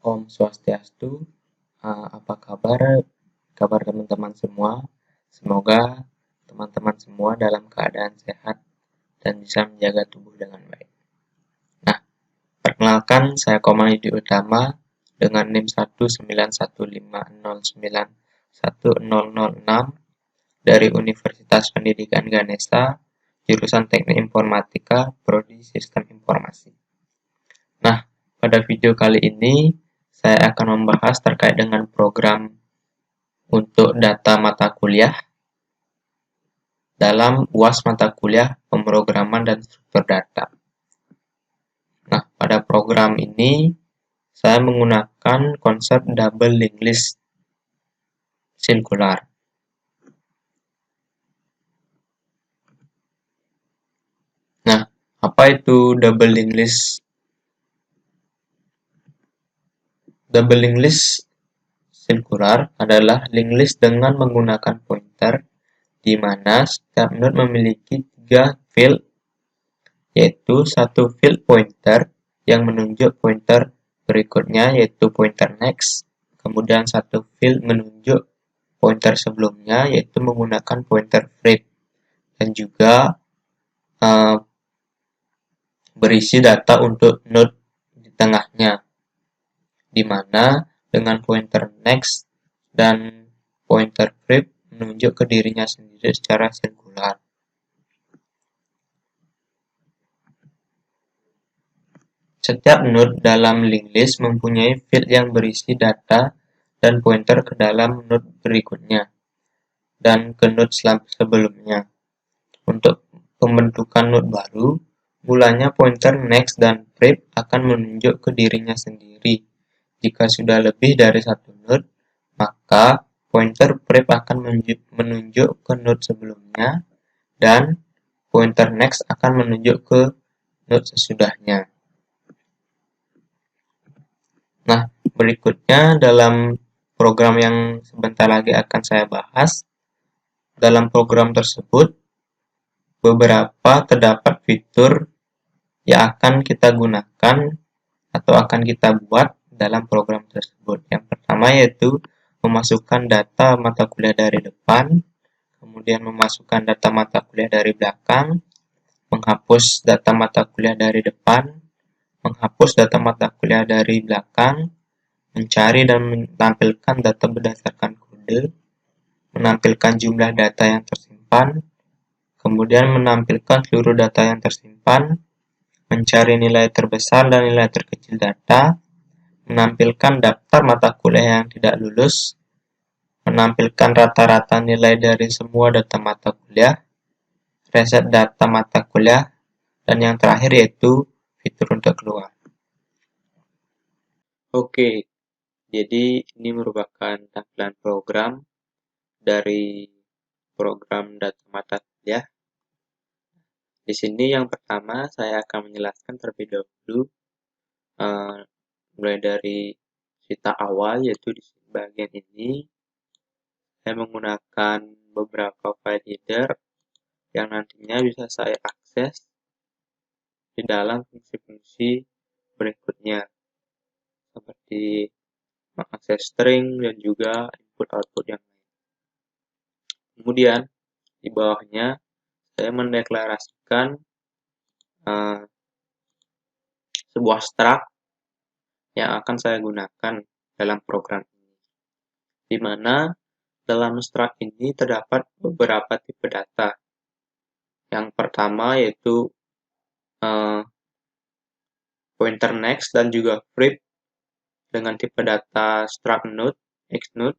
Om Swastiastu. Apa kabar? Kabar teman-teman semua? Semoga teman-teman semua dalam keadaan sehat dan bisa menjaga tubuh dengan baik. Nah, perkenalkan saya Komayudi Utama dengan NIM 1915090910006 dari Universitas Pendidikan Ganesha, jurusan Teknik Informatika, Prodi Sistem Informasi. Nah, pada video kali ini saya akan membahas terkait dengan program untuk data mata kuliah dalam UAS mata kuliah pemrograman dan struktur data. Nah, pada program ini saya menggunakan konsep double linked list sirkular. Nah, apa itu double linked list? Double linked list sirkular adalah linked list dengan menggunakan pointer di mana setiap node memiliki 3 field, yaitu satu field pointer yang menunjuk pointer berikutnya yaitu pointer next, kemudian satu field menunjuk pointer sebelumnya yaitu menggunakan pointer frame, dan juga berisi data untuk node di tengahnya, di mana dengan pointer next dan pointer frame menunjuk ke dirinya sendiri secara sirkular. Setiap node dalam linked list mempunyai field yang berisi data dan pointer ke dalam node berikutnya dan ke node sebelumnya. Untuk pembentukan node baru, mulanya pointer next dan prep akan menunjuk ke dirinya sendiri. Jika sudah lebih dari satu node, maka pointer prep akan menunjuk ke node sebelumnya dan pointer next akan menunjuk ke node sesudahnya. Nah, berikutnya dalam program yang sebentar lagi akan saya bahas, dalam program tersebut beberapa terdapat fitur yang akan kita gunakan atau akan kita buat dalam program tersebut. Yang pertama yaitu memasukkan data mata kuliah dari depan, kemudian memasukkan data mata kuliah dari belakang, menghapus data mata kuliah dari depan, menghapus data mata kuliah dari belakang, mencari dan menampilkan data berdasarkan kode, menampilkan jumlah data yang tersimpan, kemudian menampilkan seluruh data yang tersimpan, mencari nilai terbesar dan nilai terkecil data, menampilkan daftar mata kuliah yang tidak lulus, menampilkan rata-rata nilai dari semua data mata kuliah, reset data mata kuliah, dan yang terakhir yaitu fitur untuk keluar. Oke, jadi ini merupakan tampilan program dari program data mata kuliah. Di sini yang pertama saya akan menjelaskan terlebih dahulu mulai dari cerita awal, yaitu di bagian ini saya menggunakan beberapa file header yang nantinya bisa saya akses di dalam fungsi-fungsi berikutnya seperti mengakses string dan juga input-output yang lain. Kemudian di bawahnya saya mendeklarasikan sebuah struct yang akan saya gunakan dalam program ini, di mana dalam struct ini terdapat beberapa tipe data. Yang pertama yaitu pointer next dan juga prep dengan tipe data struct node, xnode,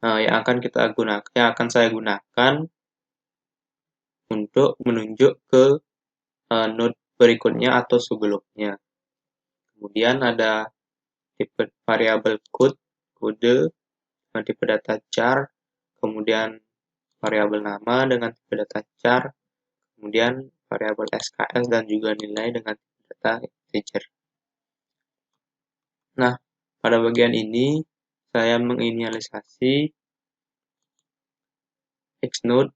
yang akan saya gunakan untuk menunjuk ke node berikutnya atau sebelumnya. Kemudian ada tipe variabel kode dengan tipe data char, kemudian variabel nama dengan tipe data char, kemudian variabel SKS dan juga nilai dengan tipe data integer. Nah, pada bagian ini saya menginisialisasi xnode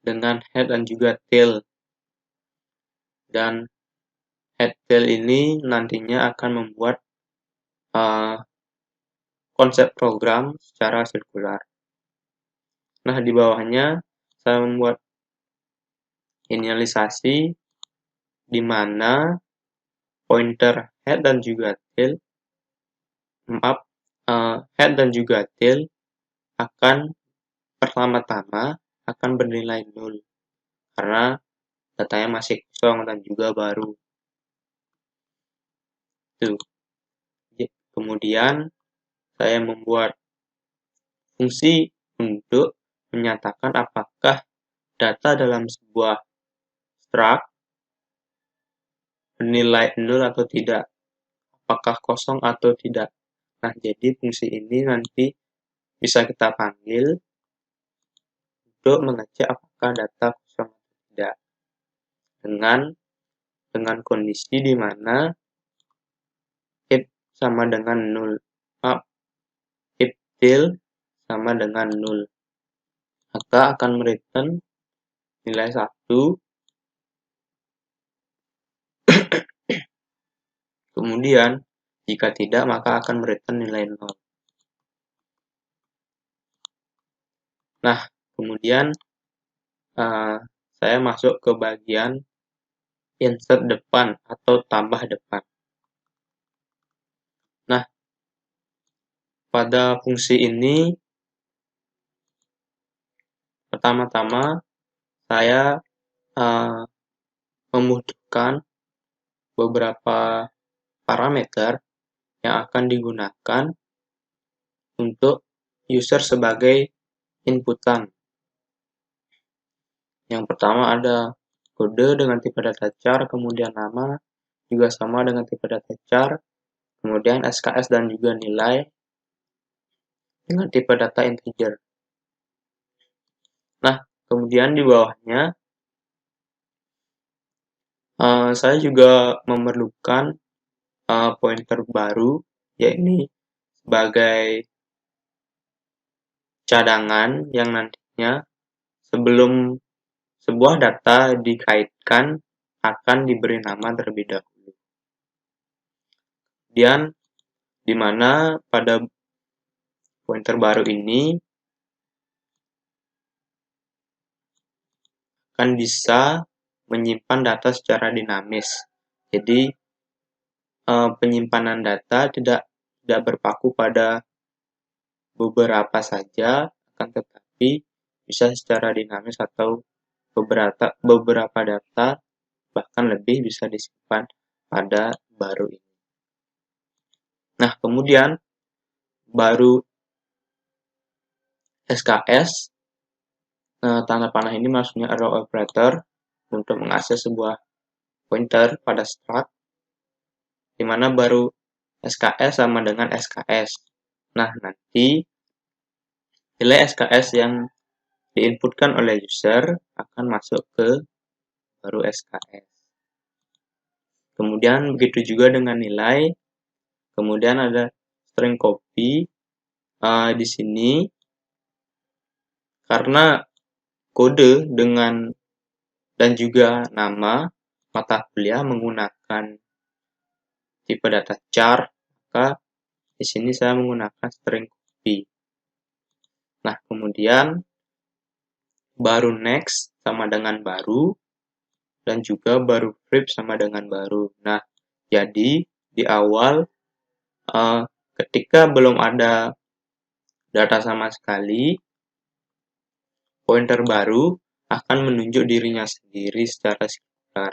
dengan head dan juga tail, dan head tail ini nantinya akan membuat konsep program secara sirkular. Nah, di bawahnya saya membuat inisialisasi di mana pointer head dan juga tail, head dan juga tail akan pertama-tama akan bernilai 0 karena datanya masih kosong dan juga baru. Tuh. Kemudian saya membuat fungsi untuk menyatakan apakah data dalam sebuah struct bernilai 0 atau tidak, apakah kosong atau tidak. Nah, jadi fungsi ini nanti bisa kita panggil untuk mengecek apakah data kosong atau tidak dengan kondisi di mana if sama dengan 0, if tail sama dengan 0, maka akan mereturn nilai 1. Kemudian jika tidak maka akan mereturn nilai 0. Nah, kemudian saya masuk ke bagian insert depan atau tambah depan. Nah, pada fungsi ini pertama-tama saya membutuhkan beberapa parameter yang akan digunakan untuk user sebagai inputan. Yang pertama ada kode dengan tipe data char, kemudian nama juga sama dengan tipe data char, kemudian SKS dan juga nilai dengan tipe data integer. Nah, kemudian di bawahnya saya juga memerlukan pointer baru, yakni sebagai cadangan yang nantinya sebelum sebuah data dikaitkan akan diberi nama terlebih dahulu. Kemudian di mana pada pointer baru ini akan bisa menyimpan data secara dinamis. Jadi penyimpanan data tidak berpaku pada beberapa saja, akan tetapi bisa secara dinamis atau beberapa data bahkan lebih bisa disimpan pada baru ini. Nah, kemudian baru SKS, tanda panah ini maksudnya arrow operator untuk mengakses sebuah pointer pada struct, di mana baru SKS sama dengan SKS. Nah, nanti nilai SKS yang diinputkan oleh user akan masuk ke baru SKS. Kemudian begitu juga dengan nilai. Kemudian ada string copy. Di sini karena kode dengan dan juga nama mata kuliah menggunakan tipe data char, maka di sini saya menggunakan string copy. Nah, kemudian baru next sama dengan baru dan juga baru flip sama dengan baru. Nah, jadi di awal ketika belum ada data sama sekali, pointer baru akan menunjuk dirinya sendiri secara sirkular.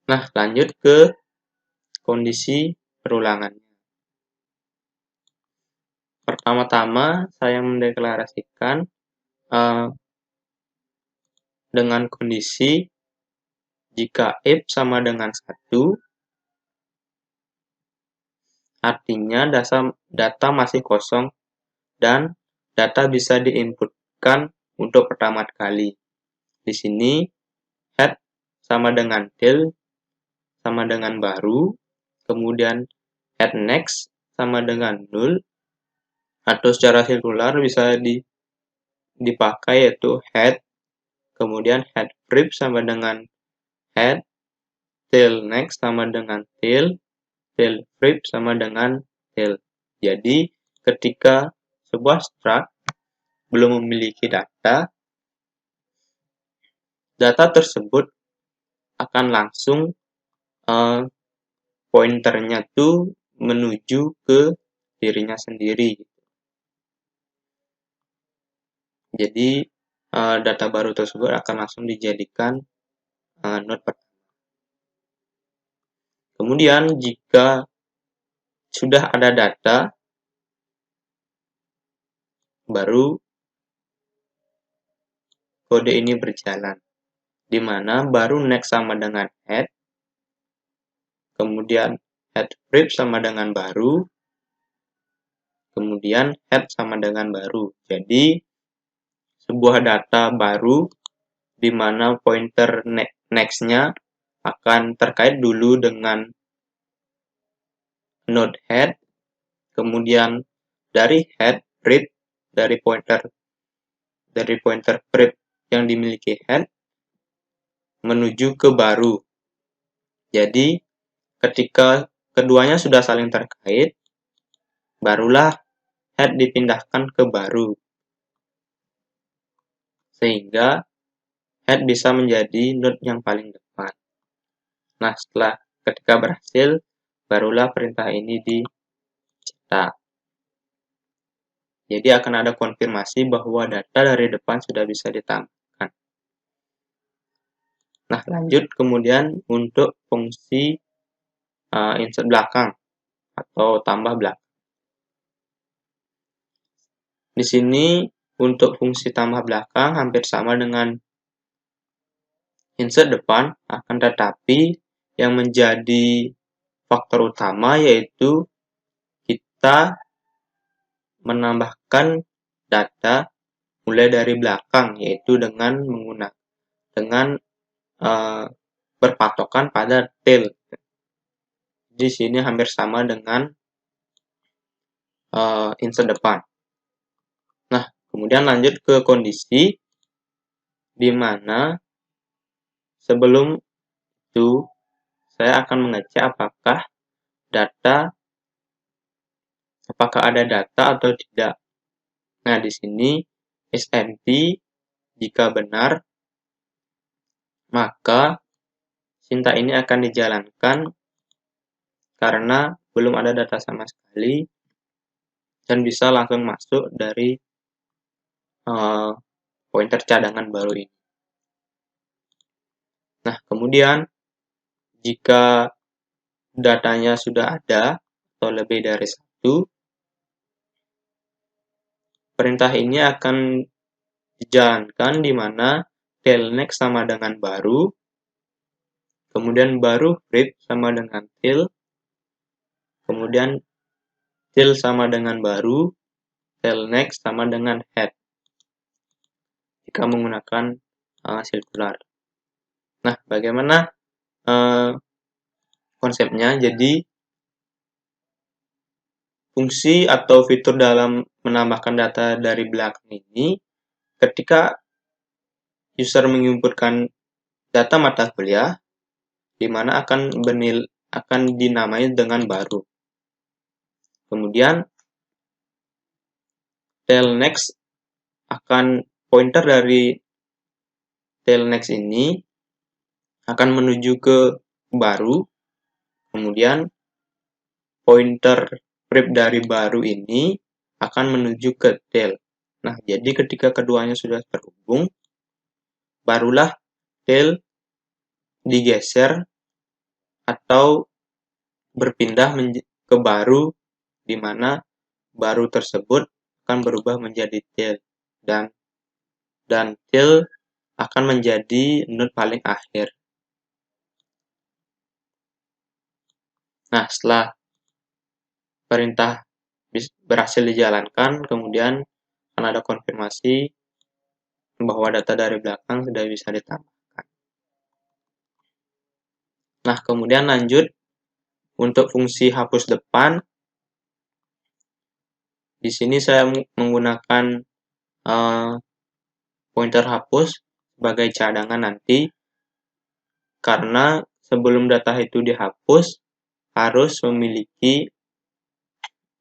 Nah, lanjut ke kondisi perulangannya. Pertama-tama saya mendeklarasikan dengan kondisi jika if sama dengan 1, artinya data masih kosong dan data bisa diinputkan untuk pertama kali. Di sini head sama dengan tail sama dengan baru, kemudian head next sama dengan 0, atau secara sirkular bisa dipakai yaitu head, kemudian head flip sama dengan head, tail next sama dengan tail flip sama dengan tail. Jadi ketika sebuah struct belum memiliki data tersebut akan langsung pointernya tuh menuju ke dirinya sendiri. Jadi data baru tersebut akan langsung dijadikan node pertama. Kemudian jika sudah ada data, baru kode ini berjalan, di mana baru next sama dengan head, kemudian head flip sama dengan baru, kemudian head sama dengan baru. Jadi sebuah data baru di mana pointer next-nya akan terkait dulu dengan node head, kemudian dari head flip, dari pointer flip yang dimiliki head menuju ke baru. Jadi ketika keduanya sudah saling terkait, barulah head dipindahkan ke baru, sehingga head bisa menjadi node yang paling depan. Nah, setelah ketika berhasil, barulah perintah ini dicetak. Jadi akan ada konfirmasi bahwa data dari depan sudah bisa ditambahkan. Nah, lanjut kemudian untuk fungsi insert belakang atau tambah belakang. Di sini untuk fungsi tambah belakang hampir sama dengan insert depan, akan tetapi yang menjadi faktor utama yaitu kita menambahkan data mulai dari belakang, yaitu dengan berpatokan pada tail. Di sini hampir sama dengan insert depan. Nah, kemudian lanjut ke kondisi di mana sebelum itu saya akan mengecek apakah ada data atau tidak. Nah, di sini is empty. Jika benar, maka sintak ini akan dijalankan karena belum ada data sama sekali dan bisa langsung masuk dari pointer cadangan baru ini. Nah, kemudian jika datanya sudah ada atau lebih dari satu, perintah ini akan dijalankan di mana tail next sama dengan baru, kemudian baru flip sama dengan tail, kemudian tail sama dengan baru, tail next sama dengan head jika menggunakan sirkular. Nah, bagaimana konsepnya? Jadi fungsi atau fitur dalam menambahkan data dari belakang ini, ketika user menginputkan data mata kuliah, di mana akan dinamai dengan baru. Kemudian tail next pointer dari tail next ini akan menuju ke baru, kemudian pointer flip dari baru ini akan menuju ke tail. Nah, jadi ketika keduanya sudah terhubung, barulah tail digeser atau berpindah ke baru, di mana baru tersebut akan berubah menjadi tail dan tail akan menjadi node paling akhir. Nah, setelah perintah berhasil dijalankan, kemudian akan ada konfirmasi bahwa data dari belakang sudah bisa ditambahkan. Nah, kemudian lanjut untuk fungsi hapus depan. Di sini saya menggunakan pointer hapus sebagai cadangan nanti. karena sebelum data itu dihapus harus memiliki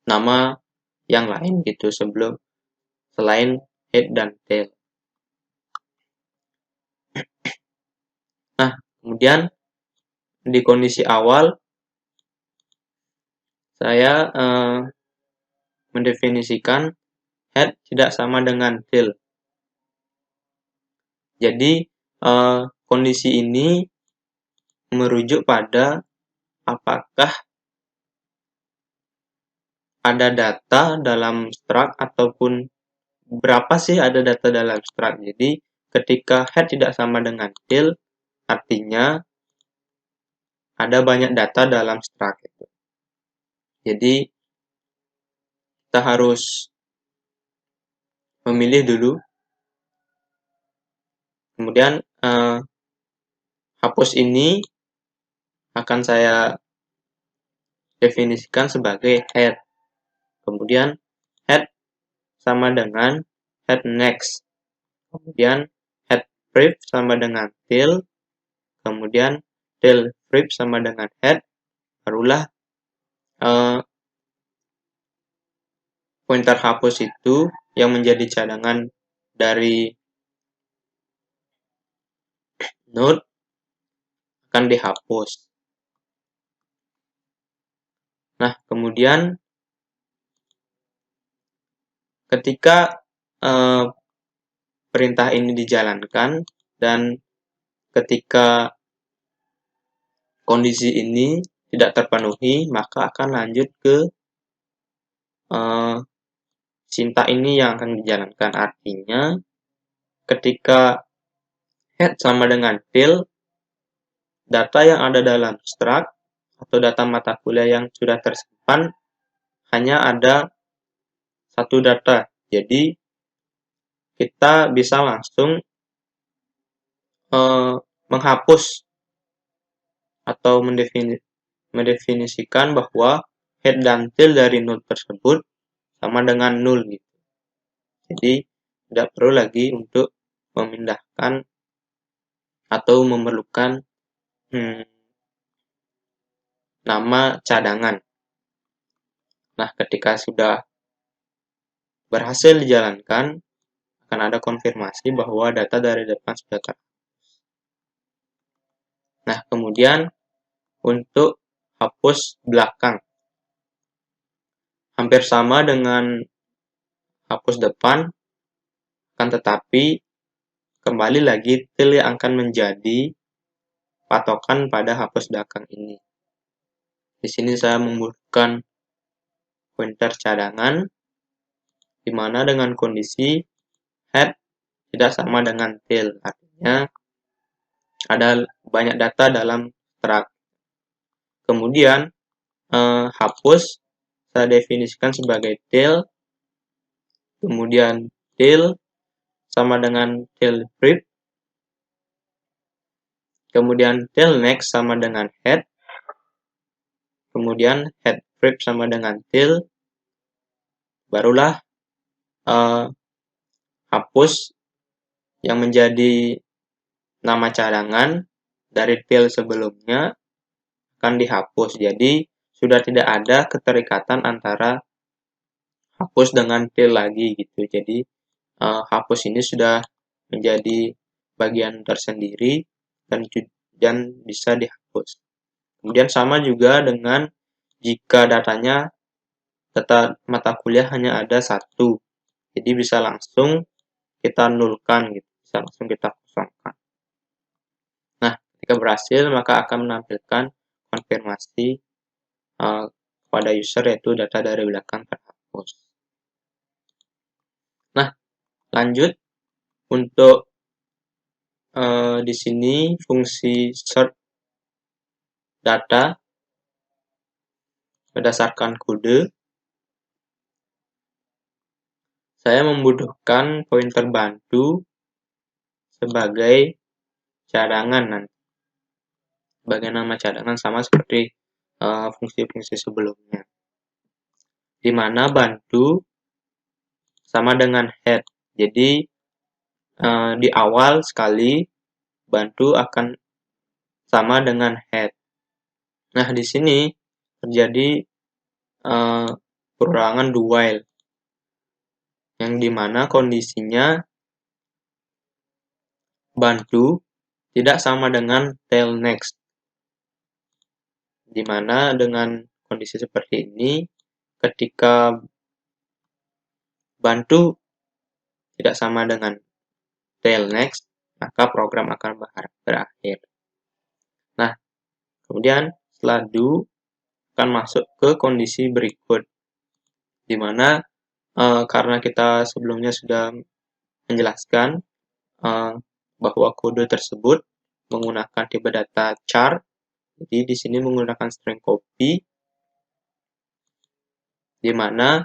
nama yang lain gitu selain head dan tail. Nah, kemudian di kondisi awal saya mendefinisikan head tidak sama dengan tail. Jadi kondisi ini merujuk pada apakah ada data dalam struct ataupun berapa sih ada data dalam struct. Jadi ketika head tidak sama dengan tail, artinya ada banyak data dalam struct itu. Jadi kita harus memilih dulu. Kemudian hapus ini akan saya definisikan sebagai head. Kemudian head sama dengan head next. Kemudian head prep sama dengan tail. Kemudian tail prep sama dengan head. Barulah pointer hapus itu yang menjadi cadangan dari node akan dihapus. Nah, kemudian ketika perintah ini dijalankan dan ketika kondisi ini tidak terpenuhi, maka akan lanjut ke sintak ini yang akan dijalankan. Artinya ketika head sama dengan tail, data yang ada dalam struct atau data mata kuliah yang sudah tersimpan hanya ada satu data. Jadi kita bisa langsung menghapus atau mendefinisikan bahwa head dan tail dari node tersebut sama dengan 0 gitu. Jadi tidak perlu lagi untuk memindahkan atau memerlukan nama cadangan. Nah, ketika sudah berhasil dijalankan, akan ada konfirmasi bahwa data dari depan sudah terhapus. Nah, kemudian untuk hapus belakang. Hampir sama dengan hapus depan, akan tetapi kembali lagi tail yang akan menjadi patokan pada hapus belakang ini. Di sini saya membutuhkan pointer cadangan, di mana dengan kondisi head tidak sama dengan tail. Artinya ada banyak data dalam struct. Kemudian hapus saya definisikan sebagai tail. Kemudian tail sama dengan tail prep. Kemudian tail next sama dengan head. Kemudian head prep sama dengan tail. Barulah hapus yang menjadi nama cadangan dari tail sebelumnya akan dihapus. Jadi sudah tidak ada keterikatan antara hapus dengan tail lagi gitu. Jadi hapus ini sudah menjadi bagian tersendiri dan bisa dihapus. Kemudian sama juga dengan jika data mata kuliah hanya ada satu. Jadi bisa langsung kita nulkan gitu, bisa langsung kita kosongkan. Nah, ketika berhasil maka akan menampilkan konfirmasi kepada user yaitu data dari belakang terhapus. Nah, lanjut untuk di sini fungsi sort data berdasarkan kode. Saya membutuhkan pointer bantu sebagai cadangan nanti. Sebagai nama cadangan sama seperti fungsi-fungsi sebelumnya. Di mana bantu sama dengan head. Jadi di awal sekali bantu akan sama dengan head. Nah, di sini terjadi perulangan do while, yang dimana kondisinya bantu tidak sama dengan tail next. Dimana dengan kondisi seperti ini, ketika bantu tidak sama dengan tail next, maka program akan berakhir. Nah, kemudian setelah do akan masuk ke kondisi berikut, dimana karena kita sebelumnya sudah menjelaskan bahwa kode tersebut menggunakan tipe data char. Jadi di sini menggunakan string copy, di mana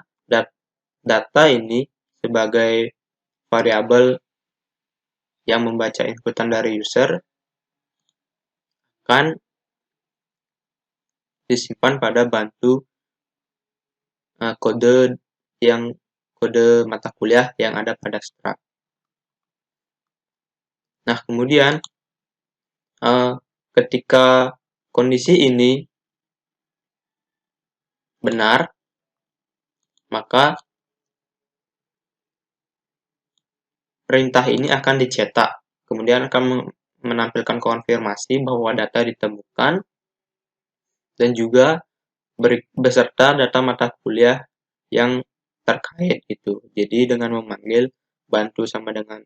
data ini sebagai variabel yang membaca inputan dari user akan disimpan pada bantu kode mata kuliah yang ada pada struct. Nah, kemudian ketika kondisi ini benar, maka perintah ini akan dicetak, kemudian akan menampilkan konfirmasi bahwa data ditemukan dan juga beserta data mata kuliah yang terkait itu. Jadi dengan memanggil bantu sama dengan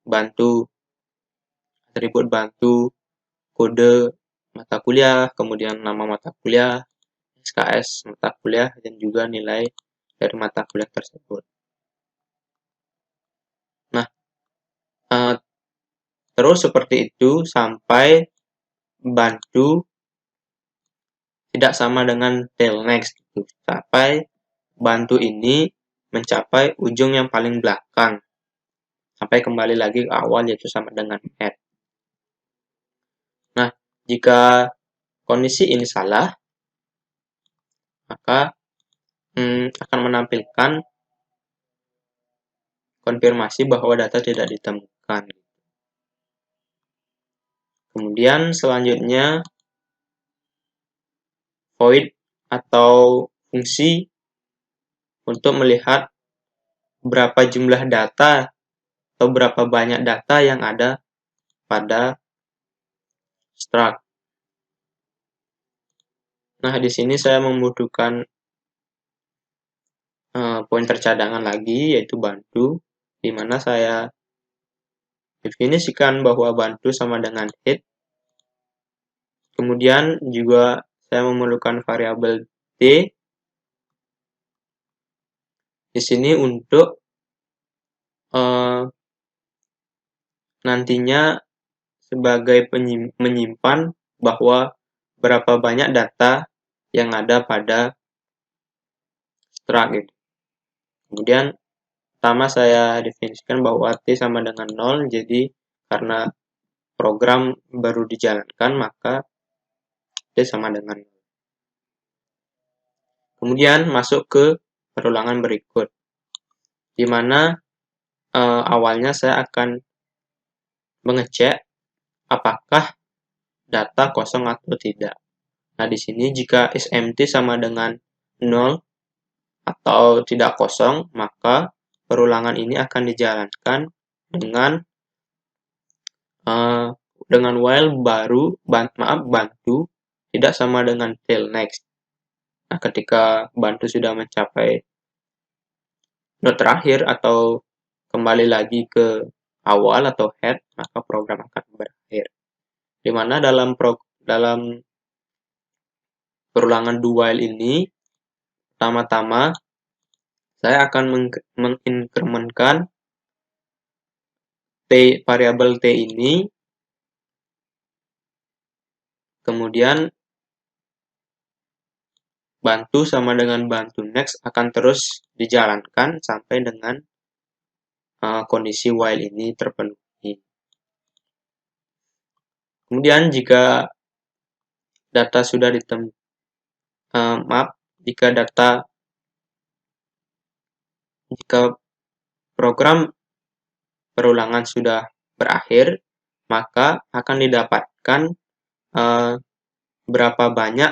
bantu, atribut bantu, kode mata kuliah, kemudian nama mata kuliah, SKS mata kuliah, dan juga nilai dari mata kuliah tersebut. Nah, terus seperti itu sampai bantu tidak sama dengan tail next, sampai bantu ini mencapai ujung yang paling belakang, sampai kembali lagi ke awal, yaitu sama dengan head. Nah, jika kondisi ini salah, maka akan menampilkan konfirmasi bahwa data tidak ditemukan. Kemudian selanjutnya void atau fungsi untuk melihat berapa jumlah data atau berapa banyak data yang ada pada struct. Nah, di sini saya membutuhkan pointer cadangan lagi, yaitu bantu, di mana saya definisikan bahwa bantu sama dengan head. Kemudian juga saya memerlukan variabel d di sini untuk nantinya sebagai menyimpan bahwa berapa banyak data yang ada pada struct gitu. Kemudian pertama saya definisikan bahwa T sama dengan 0, jadi karena program baru dijalankan maka T sama dengan 0. Kemudian masuk ke perulangan berikut, di mana awalnya saya akan mengecek apakah data kosong atau tidak. Nah, di sini jika is empty sama dengan 0 atau tidak kosong, maka perulangan ini akan dijalankan dengan while bantu tidak sama dengan tail next. Nah, ketika bantu sudah mencapai node terakhir atau kembali lagi ke awal atau head, maka program akan berakhir. Dimana dalam perulangan do while ini, pertama-tama saya akan menginkrementkan variabel T ini, kemudian bantu sama dengan bantu next akan terus dijalankan sampai dengan kondisi while ini terpenuhi. Kemudian jika data sudah jika program perulangan sudah berakhir, maka akan didapatkan menampilkan berapa banyak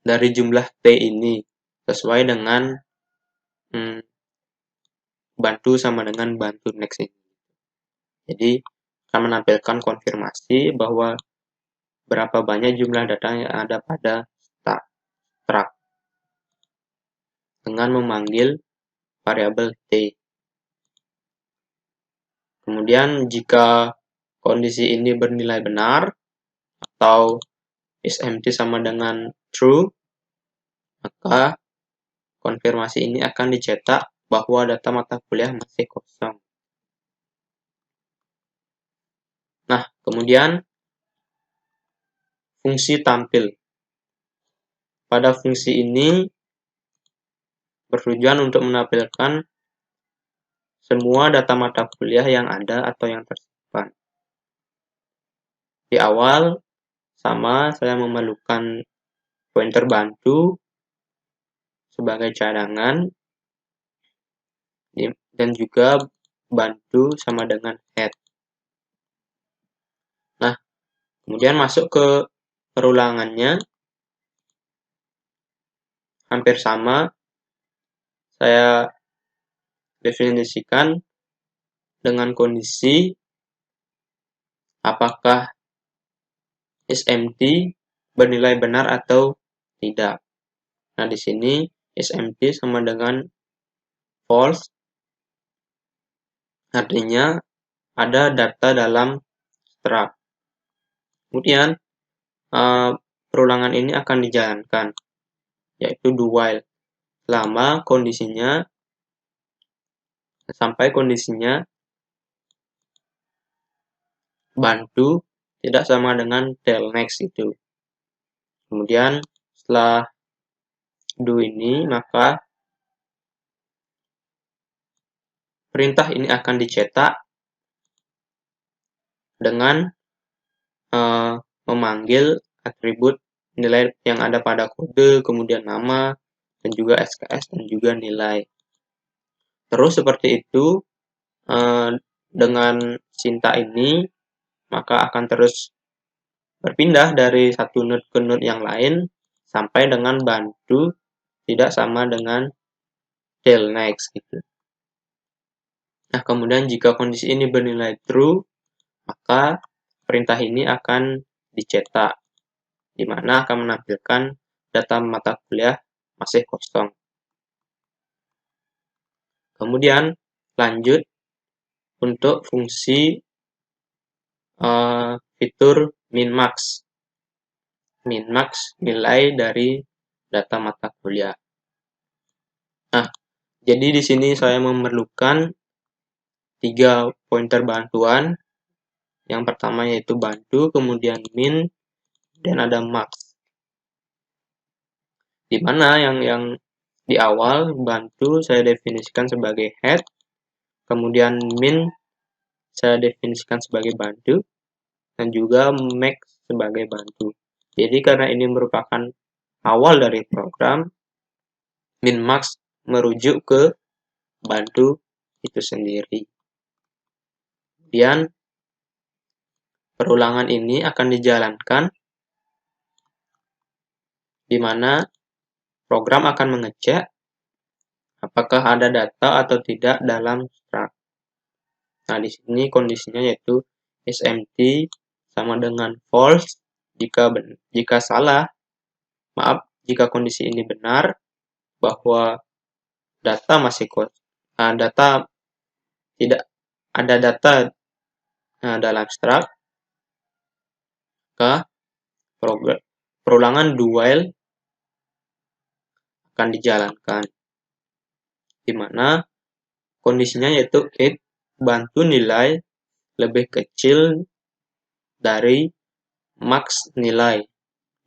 dari jumlah T ini sesuai dengan bantu sama dengan bantu next ini. Jadi akan menampilkan konfirmasi bahwa berapa banyak jumlah data yang ada pada struct dengan memanggil variabel T. Kemudian jika kondisi ini bernilai benar atau isEmpty sama dengan true, maka konfirmasi ini akan dicetak bahwa data mata kuliah masih kosong. Nah, kemudian fungsi tampil. Pada fungsi ini bertujuan untuk menampilkan semua data mata kuliah yang ada atau yang tersimpan. Di awal, sama saya memerlukan pointer bantu sebagai cadangan dan juga bantu sama dengan head. Nah, kemudian masuk ke perulangannya, hampir sama. Saya definisikan dengan kondisi apakah isEmpty bernilai benar atau tidak. Nah, di sini isEmpty sama dengan false, artinya ada data dalam struct. Kemudian perulangan ini akan dijalankan, yaitu do while, selama kondisinya sampai kondisinya bantu tidak sama dengan del next itu. Kemudian setelah do ini, maka perintah ini akan dicetak dengan memanggil atribut nilai yang ada pada kode, kemudian nama, dan juga SKS, dan juga nilai. Terus seperti itu, dengan Sinta ini, maka akan terus berpindah dari satu node ke node yang lain, sampai dengan bantu tidak sama dengan del next gitu. Nah, kemudian jika kondisi ini bernilai true, maka perintah ini akan dicetak, di mana akan menampilkan data mata kuliah masih kosong. Kemudian lanjut untuk fungsi fitur min-max. Min-max nilai dari data mata kuliah. Nah, jadi di sini saya memerlukan 3 pointer bantuan. Yang pertama yaitu bantu, kemudian min, dan ada max. Di mana yang di awal bantu saya definisikan sebagai head, kemudian min saya definisikan sebagai bantu, dan juga max sebagai bantu. Jadi karena ini merupakan awal dari program, min max merujuk ke bantu itu sendiri. Kemudian perulangan ini akan dijalankan, di mana program akan mengecek apakah ada data atau tidak dalam struct. Nah, di sini kondisinya yaitu isEmpty sama dengan false jika salah. Maaf, jika kondisi ini benar bahwa data masih data tidak ada data dalam struct, maka perulangan do while akan dijalankan, di mana kondisinya yaitu if bantu nilai lebih kecil dari max nilai.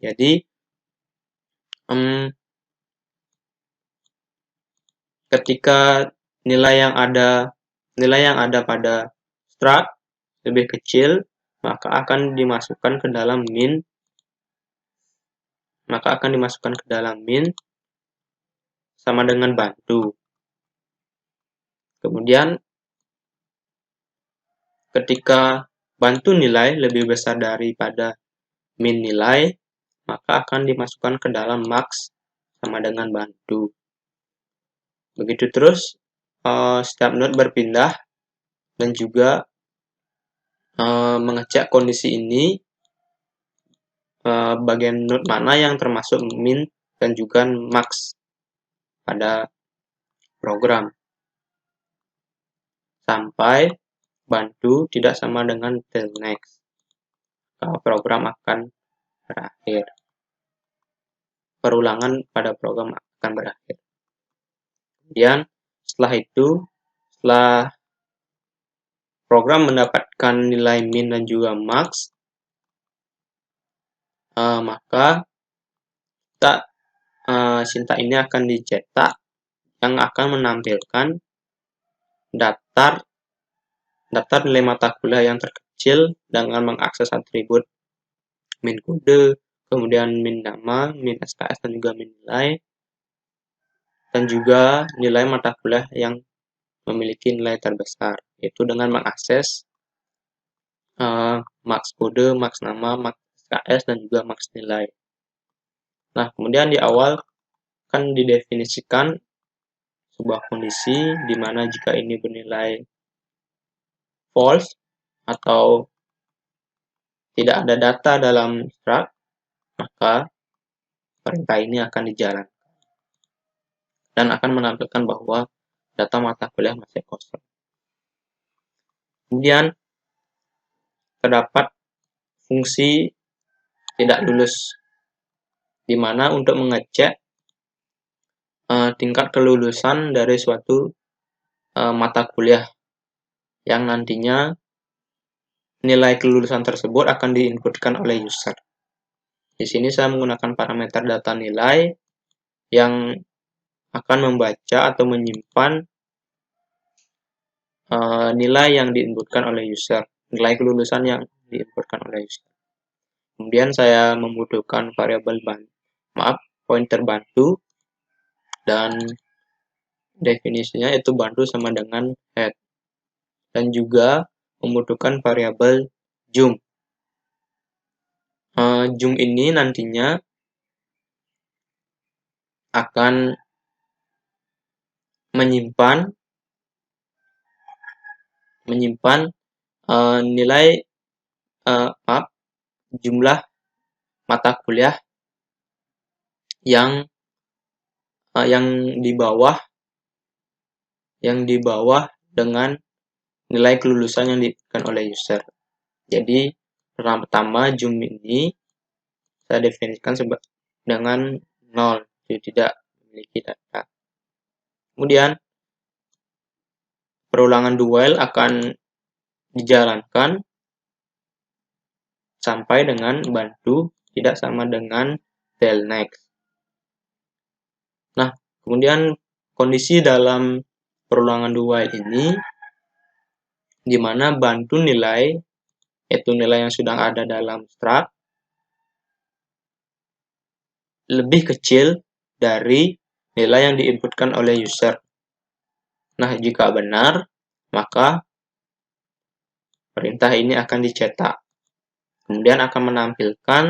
Jadi ketika nilai yang ada pada struct lebih kecil, maka akan dimasukkan ke dalam min, sama dengan bantu. Kemudian ketika bantu nilai lebih besar daripada min nilai, maka akan dimasukkan ke dalam max sama dengan bantu. Begitu terus setiap node berpindah dan juga mengecek kondisi ini bagian node mana yang termasuk min dan juga max pada program sampai bantu tidak sama dengan till next. Program akan berakhir. Perulangan pada program akan berakhir. Kemudian setelah program mendapatkan nilai min dan juga max, maka sintak ini akan dicetak yang akan menampilkan daftar nilai mata kuliah yang terkecil dengan mengakses atribut min kode, kemudian min nama, min SKS, dan juga min nilai, dan juga nilai mata kuliah yang memiliki nilai terbesar, yaitu dengan mengakses max kode, max nama, max SKS, dan juga max nilai. Nah, kemudian di awal kan didefinisikan sebuah kondisi di mana jika ini bernilai false atau tidak ada data dalam struct, maka perintah ini akan dijalankan dan akan menampilkan bahwa data mata kuliah masih kosong. Kemudian terdapat fungsi tidak lulus, di mana untuk mengecek tingkat kelulusan dari suatu mata kuliah yang nantinya nilai kelulusan tersebut akan diinputkan oleh user. Di sini saya menggunakan parameter data nilai yang akan membaca atau menyimpan nilai yang diinputkan oleh user, nilai kelulusan yang diinputkan oleh user. Kemudian saya membutuhkan variabel pointer bantu, dan definisinya itu bantu sama dengan head, dan juga membutuhkan variabel zoom. Zoom ini nantinya akan menyimpan nilai jumlah mata kuliah yang di bawah dengan nilai kelulusan yang diberikan oleh user. Jadi pertama zoom ini saya definisikan dengan 0, jadi tidak memiliki data. Kemudian perulangan do while akan dijalankan sampai dengan bantu tidak sama dengan till next. Nah, kemudian kondisi dalam perulangan do while ini di mana bantu nilai, yaitu nilai yang sudah ada dalam struct, lebih kecil dari nilai yang diinputkan oleh user. Nah, jika benar, maka perintah ini akan dicetak. Kemudian akan menampilkan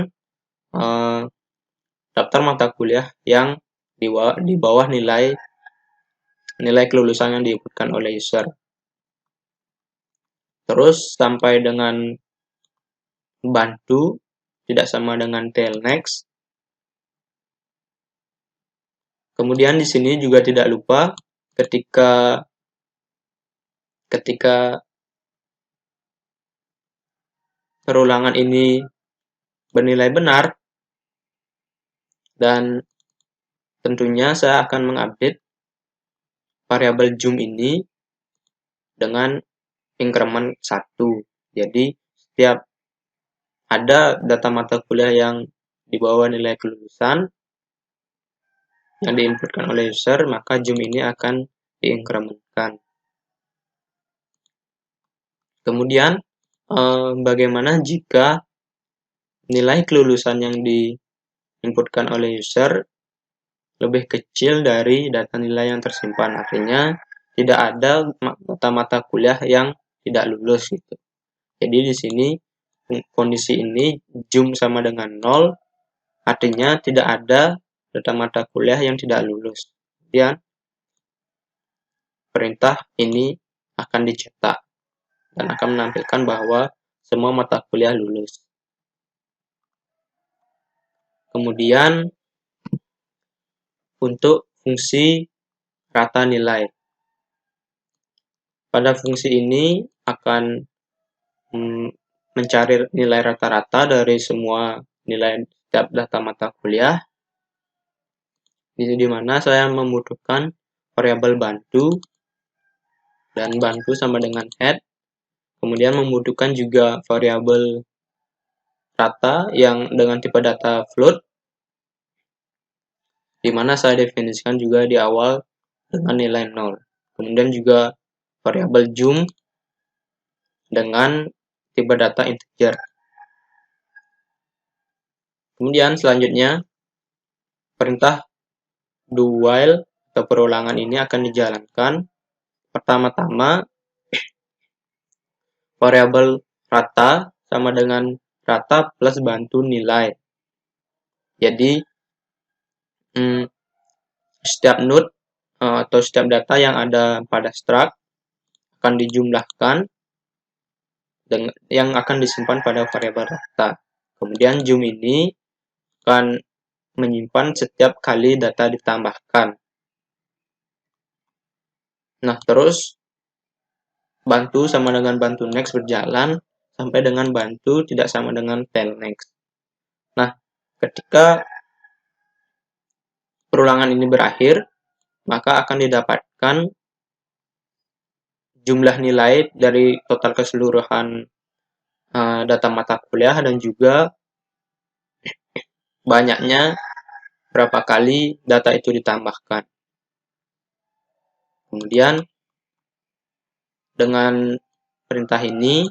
daftar mata kuliah yang di bawah nilai kelulusan yang diinputkan oleh user. Terus sampai dengan bantu tidak sama dengan till next. Kemudian di sini juga tidak lupa ketika perulangan ini bernilai benar, dan tentunya saya akan mengupdate variabel zoom ini dengan increment 1. Jadi setiap ada data mata kuliah yang di bawah nilai kelulusan yang diinputkan oleh user, maka zoom ini akan diinkrementkan. Kemudian bagaimana jika nilai kelulusan yang diinputkan oleh user lebih kecil dari data nilai yang tersimpan, artinya tidak ada data mata kuliah yang tidak lulus gitu. Jadi di sini kondisi ini jum sama dengan 0, artinya tidak ada data mata kuliah yang tidak lulus. Kemudian perintah ini akan dicetak dan akan menampilkan bahwa semua mata kuliah lulus. Kemudian untuk fungsi rata nilai. Pada fungsi ini akan mencari nilai rata-rata dari semua nilai setiap data mata kuliah, di mana saya membutuhkan variabel bantu, dan bantu sama dengan head. Kemudian membutuhkan juga variabel rata yang dengan tipe data float, di mana saya definisikan juga di awal dengan nilai 0. Kemudian juga variabel jum dengan tipe data integer. Kemudian selanjutnya perintah do while atau perulangan ini akan dijalankan. Pertama-tama variabel rata sama dengan rata plus bantu nilai. Jadi setiap node atau setiap data yang ada pada struct akan dijumlahkan dengan yang akan disimpan pada variabel rata. Kemudian jum ini akan menyimpan setiap kali data ditambahkan. Nah, terus bantu sama dengan bantu next berjalan sampai dengan bantu tidak sama dengan tail next. Nah, ketika perulangan ini berakhir, maka akan didapatkan jumlah nilai dari total keseluruhan data mata kuliah dan juga banyaknya berapa kali data itu ditambahkan. Kemudian dengan perintah ini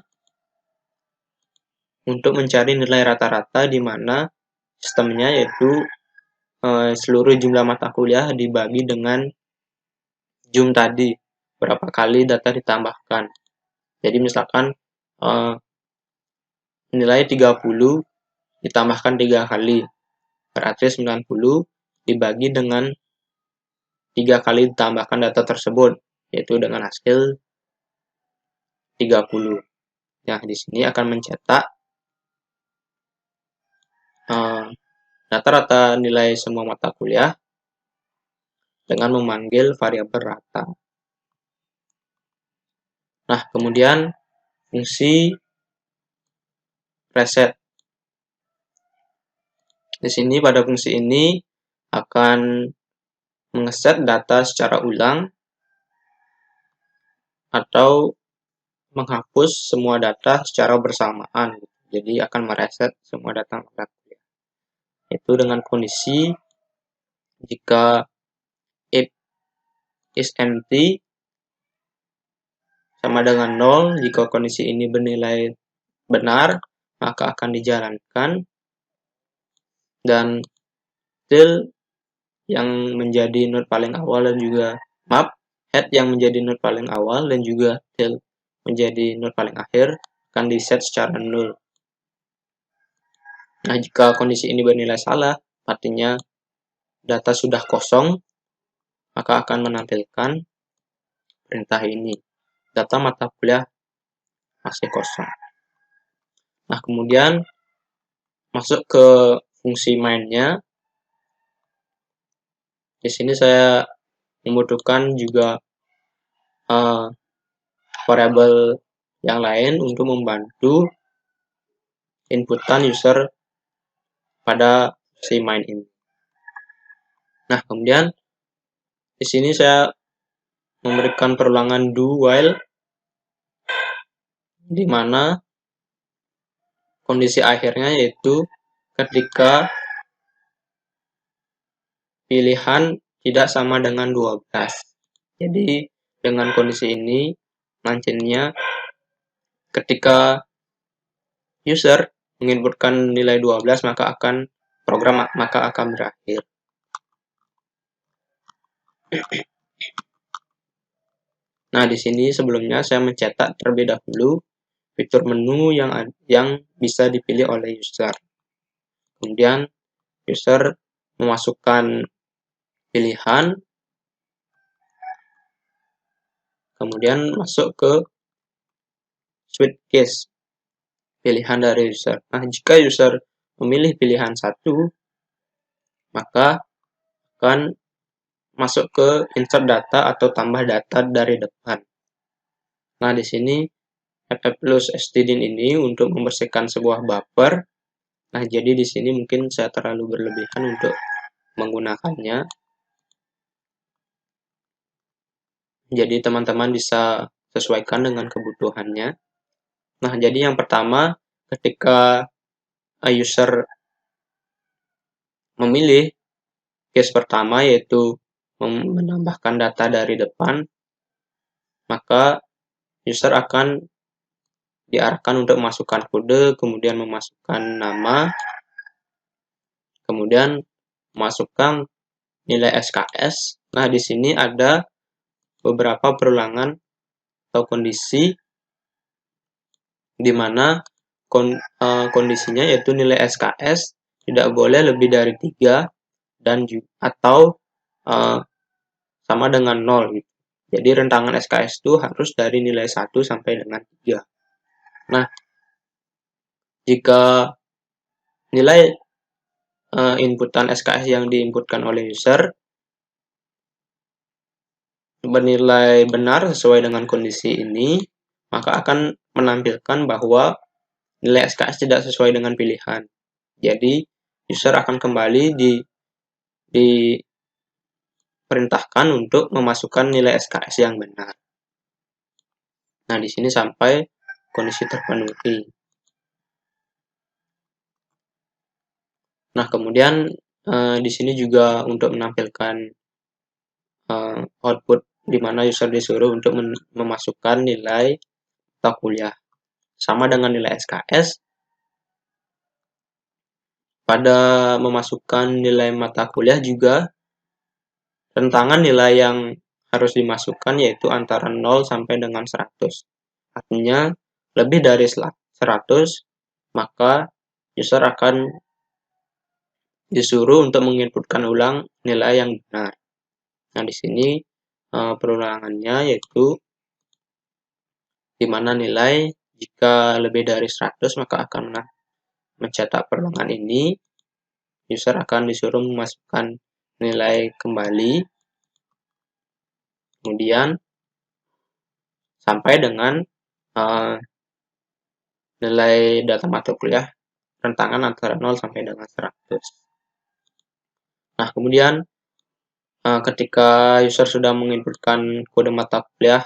untuk mencari nilai rata-rata di mana sistemnya yaitu seluruh jumlah mata kuliah dibagi dengan jum tadi, berapa kali data ditambahkan. Jadi misalkan nilai 30 ditambahkan 3 kali, berarti 90 dibagi dengan 3 kali ditambahkan data tersebut, yaitu dengan hasil 30. Nah, di sini akan mencetak rata-rata nilai semua mata kuliah dengan memanggil variabel rata. Nah, kemudian fungsi reset. Di sini pada fungsi ini akan mengeset data secara ulang atau menghapus semua data secara bersamaan. Jadi akan mereset semua data mata kuliah. Itu dengan kondisi jika if is empty sama dengan 0, jika kondisi ini bernilai benar, maka akan dijalankan, dan till yang menjadi node paling awal dan juga head yang menjadi node paling awal dan juga till menjadi node paling akhir akan diset secara null. Nah, jika kondisi ini bernilai salah, artinya data sudah kosong, maka akan menampilkan perintah ini. Data mata kuliah masih kosong. Nah, kemudian masuk ke fungsi mainnya. Di sini saya membutuhkan juga variabel yang lain untuk membantu inputan user pada si main ini. Nah, kemudian di sini saya memberikan perulangan do while, di mana kondisi akhirnya yaitu ketika pilihan tidak sama dengan 12. Jadi dengan kondisi ini nantinya ketika user menginputkan nilai 12 maka program akan berakhir. Nah, di sini sebelumnya saya mencetak terlebih dahulu fitur menu yang bisa dipilih oleh user. Kemudian user memasukkan pilihan, kemudian masuk ke switch case, pilihan dari user. Nah, jika user memilih pilihan 1, maka akan masuk ke insert data atau tambah data dari depan. Nah, di sini ffplus_stdin ini untuk membersihkan sebuah buffer. Nah, jadi di sini mungkin saya terlalu berlebihan untuk menggunakannya. Jadi teman-teman bisa sesuaikan dengan kebutuhannya. Nah, jadi yang pertama ketika user memilih case pertama yaitu menambahkan data dari depan, maka user akan diarahkan untuk memasukkan kode, kemudian memasukkan nama, kemudian memasukkan nilai SKS. Nah, di sini ada beberapa perulangan atau kondisi di mana kondisinya yaitu nilai SKS tidak boleh lebih dari 3 dan atau sama dengan 0 gitu. Jadi rentangan SKS itu harus dari nilai 1 sampai dengan 3. Nah, jika nilai inputan SKS yang diinputkan oleh user bernilai benar sesuai dengan kondisi ini, maka akan menampilkan bahwa nilai SKS tidak sesuai dengan pilihan. Jadi, user akan kembali diperintahkan untuk memasukkan nilai SKS yang benar. Nah, di sini sampai kondisi terpenuhi. Nah, kemudian di sini juga untuk menampilkan output di mana user disuruh untuk memasukkan nilai mata kuliah. Sama dengan nilai SKS, pada memasukkan nilai mata kuliah juga rentangan nilai yang harus dimasukkan yaitu antara 0 sampai dengan 100. Artinya, lebih dari 100, maka user akan disuruh untuk menginputkan ulang nilai yang benar. Nah, di sini perulangannya yaitu di mana nilai jika lebih dari 100 maka akan mencetak perulangan ini. User akan disuruh memasukkan nilai kembali, kemudian sampai dengan nilai data mata kuliah rentangan antara 0 sampai dengan 100. Nah, kemudian ketika user sudah menginputkan kode mata kuliah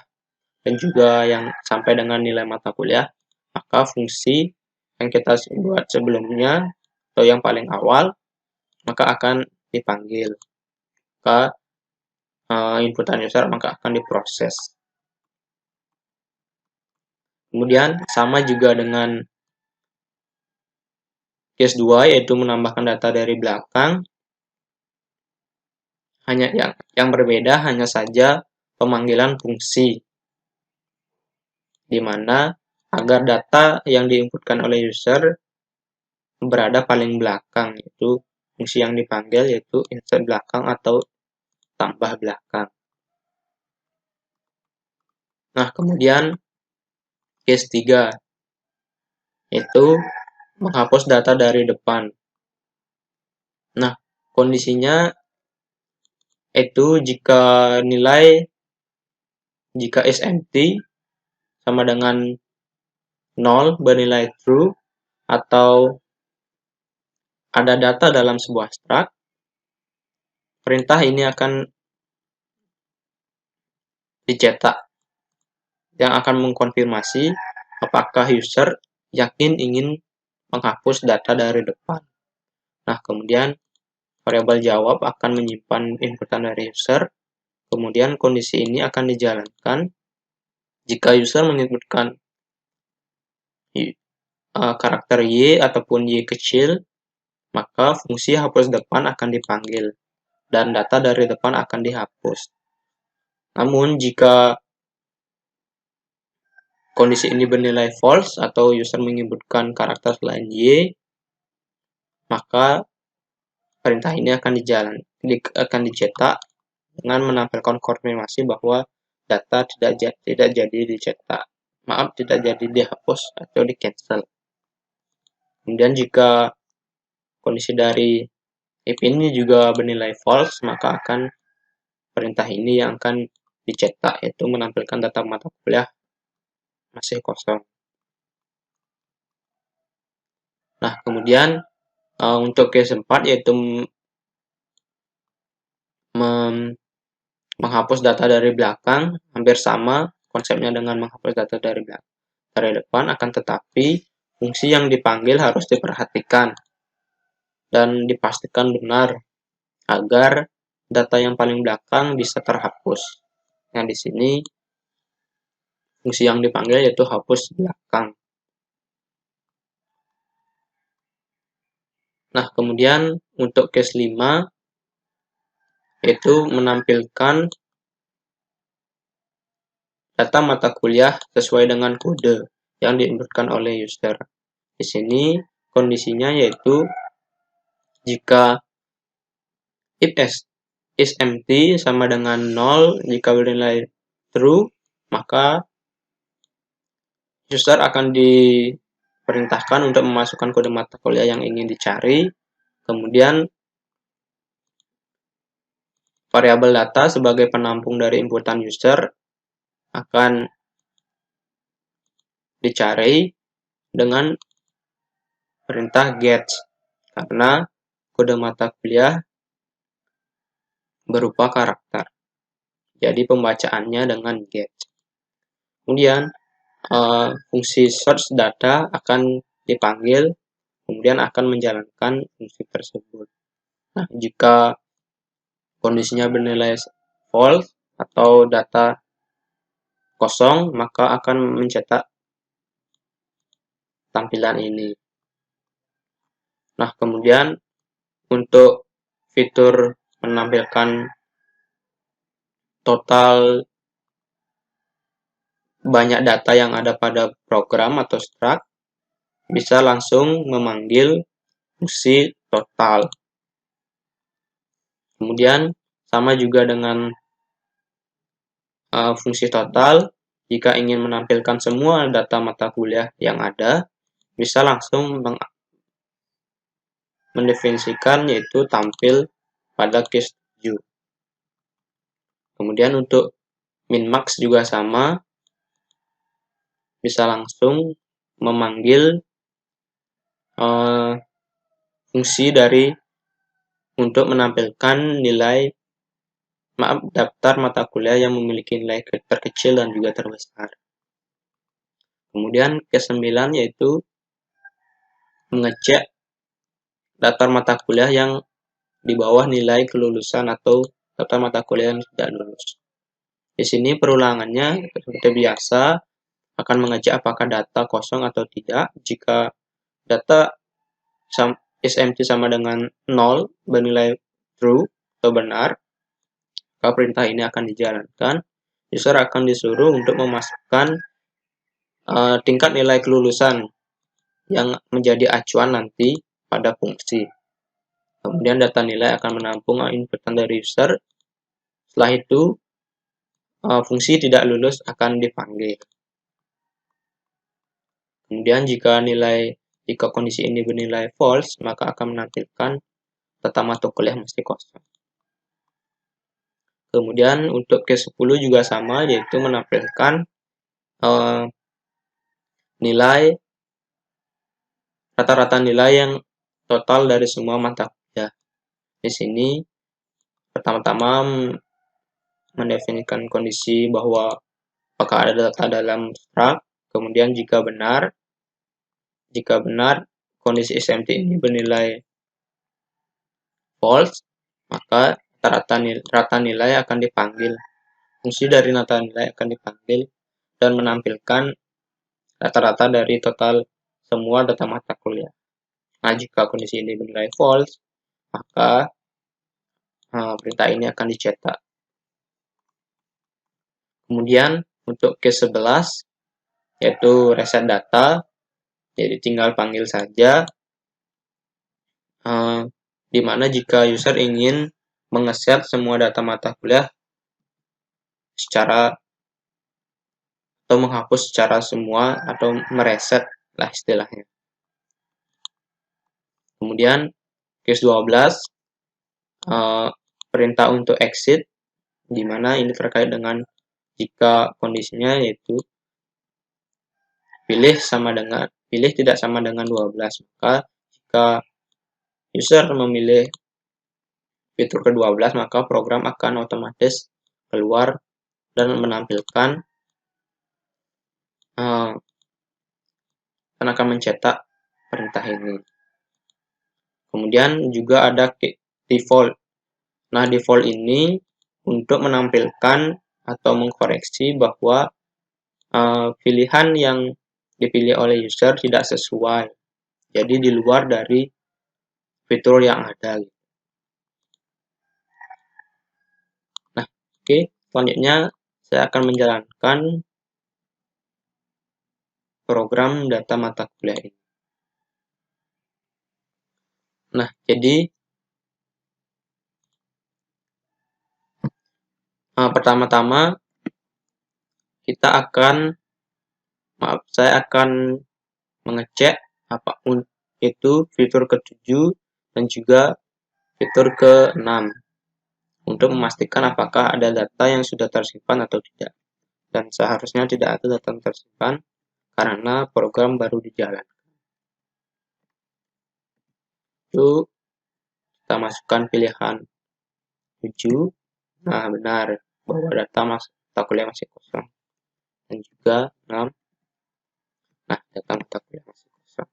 dan juga yang sampai dengan nilai mata kuliah, maka fungsi yang kita buat sebelumnya atau yang paling awal, maka akan dipanggil. Maka inputan user maka akan diproses. Kemudian sama juga dengan case 2 yaitu menambahkan data dari belakang. Hanya yang berbeda hanya saja pemanggilan fungsi, di mana agar data yang diinputkan oleh user berada paling belakang, yaitu fungsi yang dipanggil yaitu insert belakang atau tambah belakang. Nah, kemudian case 3 yaitu menghapus data dari depan. Nah, kondisinya itu jika is empty sama dengan 0 bernilai true atau ada data dalam sebuah struct, perintah ini akan dicetak yang akan mengkonfirmasi apakah user yakin ingin menghapus data dari depan. Nah, kemudian variabel jawab akan menyimpan inputan dari user, kemudian kondisi ini akan dijalankan jika user menginputkan karakter Y ataupun Y kecil, maka fungsi hapus depan akan dipanggil dan data dari depan akan dihapus. Namun jika kondisi ini bernilai false atau user menginputkan karakter selain Y, maka perintah ini akan dicetak dengan menampilkan konfirmasi bahwa data tidak jadi dicetak. Maaf, tidak jadi dihapus atau di cancel. Kemudian jika kondisi dari if ini juga bernilai false, maka akan perintah ini yang akan dicetak, yaitu menampilkan data mata kuliah masih kosong. Nah, kemudian untuk case 4 yaitu menghapus data dari belakang, hampir sama konsepnya dengan menghapus data dari depan, akan tetapi fungsi yang dipanggil harus diperhatikan dan dipastikan benar agar data yang paling belakang bisa terhapus. Nah, di sini fungsi yang dipanggil yaitu hapus belakang. Nah, kemudian untuk case 5 yaitu menampilkan data mata kuliah sesuai dengan kode yang diinputkan oleh user. Di sini kondisinya yaitu jika if is empty sama dengan 0, jika bernilai true, maka user akan diperintahkan untuk memasukkan kode mata kuliah yang ingin dicari. Kemudian variabel data sebagai penampung dari inputan user akan dicari dengan perintah get, karena kode mata kuliah berupa karakter. Jadi pembacaannya dengan get. Kemudian fungsi search data akan dipanggil, kemudian akan menjalankan fungsi tersebut. Nah, jika kondisinya bernilai false atau data kosong, maka akan mencetak tampilan ini. Nah, kemudian untuk fitur menampilkan total banyak data yang ada pada program atau struct, bisa langsung memanggil fungsi total. Kemudian sama juga dengan fungsi total, jika ingin menampilkan semua data mata kuliah yang ada, bisa langsung mendefinisikan yaitu tampil pada case 7. Kemudian untuk min-max juga sama, bisa langsung memanggil fungsi dari untuk menampilkan daftar mata kuliah yang memiliki nilai terkecil dan juga terbesar. Kemudian case 9 yaitu mengecek daftar mata kuliah yang di bawah nilai kelulusan atau daftar mata kuliah yang tidak lulus. Di sini perulangannya seperti biasa akan mengecek apakah data kosong atau tidak. Jika data is empty sama dengan 0 bernilai true atau benar, maka perintah ini akan dijalankan. User akan disuruh untuk memasukkan tingkat nilai kelulusan yang menjadi acuan nanti pada fungsi. Kemudian data nilai akan menampung inputan dari user. Setelah itu, fungsi tidak lulus akan dipanggil. Kemudian jika kondisi ini bernilai false, maka akan menampilkan data mata kuliah masih kosong. Kemudian untuk case 10 juga sama, yaitu menampilkan rata-rata nilai yang total dari semua mata kuliah. Di sini pertama-tama mendefinisikan kondisi bahwa apakah ada data dalam struct. Kemudian jika benar kondisi is empty ini bernilai false, maka rata nilai akan dipanggil. Fungsi dari rata nilai akan dipanggil dan menampilkan rata-rata dari total semua data mata kuliah. Nah, jika kondisi ini bernilai false, maka perintah ini akan dicetak. Kemudian untuk case 11 yaitu reset data. Jadi tinggal panggil saja, di mana jika user ingin mengeset semua data mata kuliah secara atau menghapus secara semua atau mereset lah istilahnya. Kemudian case 12 perintah untuk exit, di mana ini terkait dengan jika kondisinya yaitu pilih tidak sama dengan 12, maka jika user memilih fitur ke-12 maka program akan otomatis keluar dan menampilkan dan akan mencetak perintah ini. Kemudian juga ada default. Nah, default ini untuk menampilkan atau mengkoreksi bahwa pilihan yang dipilih oleh user tidak sesuai. Jadi di luar dari fitur yang ada. Nah, oke, selanjutnya saya akan menjalankan program data mata kuliah ini. Nah, jadi pertama-tama saya akan mengecek apapun itu fitur ke-7 dan juga fitur ke-6 untuk memastikan apakah ada data yang sudah tersimpan atau tidak. Dan seharusnya tidak ada data yang tersimpan karena program baru dijalankan. Yuk, kita masukkan pilihan 7. Nah, benar bahwa data mata kuliah masih kosong. Dan juga 6. Nah, data mata kuliah masih kosong.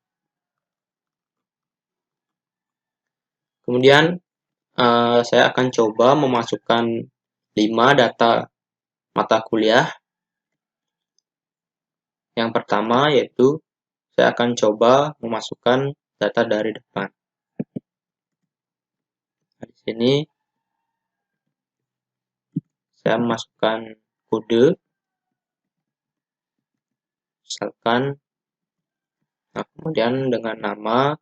Kemudian saya akan coba memasukkan 5 data mata kuliah. Yang pertama yaitu saya akan coba memasukkan data dari depan. Nah, di sini saya memasukkan kode, misalkan, nah kemudian dengan nama,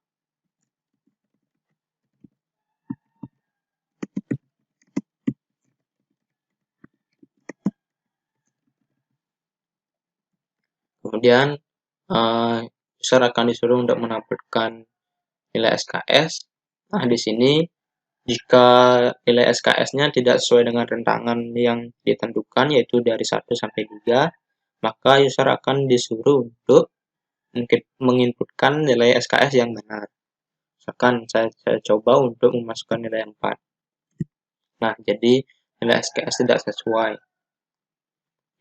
kemudian user akan disuruh untuk menampilkan nilai SKS. Nah, di sini jika nilai SKS-nya tidak sesuai dengan rentangan yang ditentukan, yaitu dari 1 sampai 3, maka user akan disuruh untuk menginputkan nilai SKS yang benar. Misalkan saya coba untuk memasukkan nilai 4. Nah, jadi nilai SKS tidak sesuai.